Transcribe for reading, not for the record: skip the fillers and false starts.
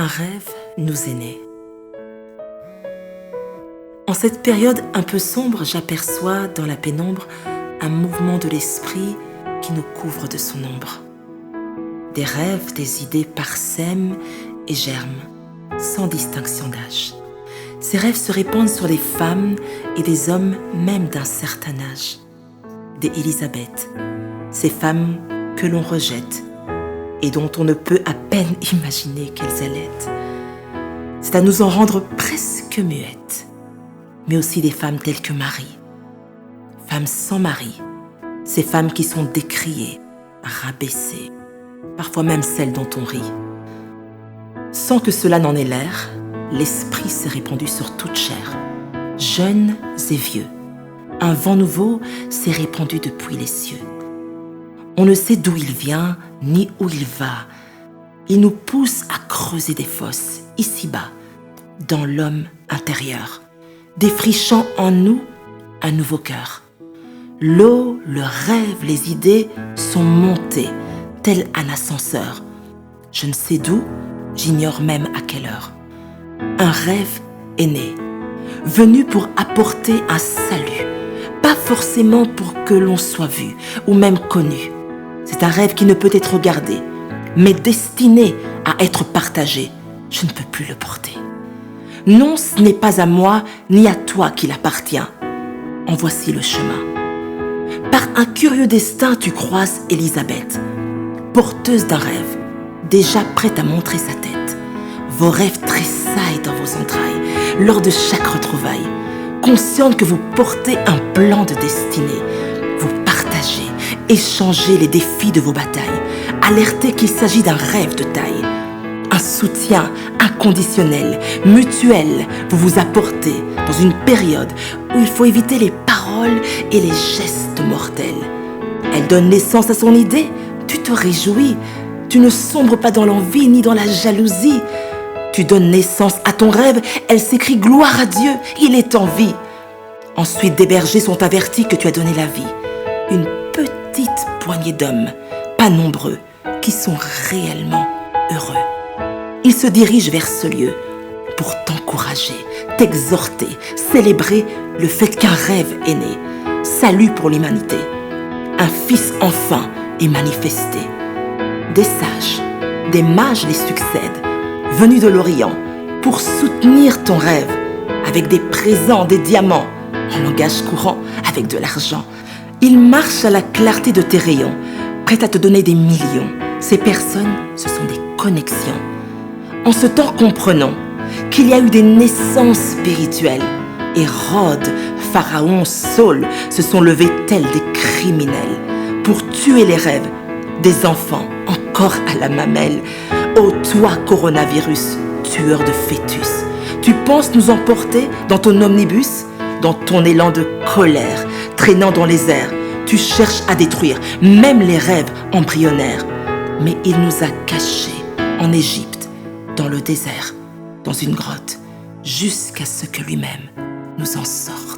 Un rêve nous est né. En cette période un peu sombre, j'aperçois dans la pénombre un mouvement de l'esprit qui nous couvre de son ombre. Des rêves, des idées parsèment et germent, sans distinction d'âge. Ces rêves se répandent sur des femmes et des hommes même d'un certain âge. Des Élisabeth, ces femmes que l'on rejette et dont on ne peut à peine imaginer qu'elles allaitent. C'est à nous en rendre presque muettes, mais aussi des femmes telles que Marie, femmes sans mari, ces femmes qui sont décriées, rabaissées, parfois même celles dont on rit. Sans que cela n'en ait l'air, l'esprit s'est répandu sur toute chair, jeunes et vieux. Un vent nouveau s'est répandu depuis les cieux. On ne sait d'où il vient, ni où il va. Il nous pousse à creuser des fosses, ici-bas, dans l'homme intérieur, défrichant en nous un nouveau cœur. L'eau, le rêve, les idées sont montées, tel un ascenseur. Je ne sais d'où, j'ignore même à quelle heure. Un rêve est né, venu pour apporter un salut, pas forcément pour que l'on soit vu ou même connu. C'est un rêve qui ne peut être regardé, mais destiné à être partagé. Je ne peux plus le porter. Non, ce n'est pas à moi ni à toi qu'il appartient. En voici le chemin. Par un curieux destin, tu croises Élisabeth, porteuse d'un rêve, déjà prête à montrer sa tête. Vos rêves tressaillent dans vos entrailles lors de chaque retrouvaille, consciente que vous portez un plan de destinée. Vous partagez, échangez les défis de vos batailles, alertez qu'il s'agit d'un rêve de taille. Un soutien inconditionnel, mutuel, vous vous apportez dans une période où il faut éviter les paroles et les gestes mortels. Elle donne naissance à son idée, tu te réjouis, tu ne sombres pas dans l'envie ni dans la jalousie. Tu donnes naissance à ton rêve, elle s'écrie gloire à Dieu, il est en vie. Ensuite, des bergers sont avertis que tu as donné la vie. Une petite poignée d'hommes, pas nombreux, qui sont réellement heureux. Ils se dirigent vers ce lieu pour t'encourager, t'exhorter, célébrer le fait qu'un rêve est né. Salut pour l'humanité. Un fils enfin est manifesté. Des sages, des mages les succèdent, venus de l'Orient, pour soutenir ton rêve, avec des présents, des diamants, en langage courant, avec de l'argent. Ils marchent à la clarté de tes rayons, prêts à te donner des millions. Ces personnes, ce sont des connexions. En ce temps, comprenons qu'il y a eu des naissances spirituelles. Hérode, Pharaon, Saul se sont levés tels des criminels pour tuer les rêves des enfants encore à la mamelle. Ô toi, coronavirus, tueur de fœtus, tu penses nous emporter dans ton omnibus, dans ton élan de colère, traînant dans les airs. Tu cherches à détruire même les rêves embryonnaires. Mais il nous a cachés en Égypte, dans le désert, dans une grotte, jusqu'à ce que lui-même nous en sorte.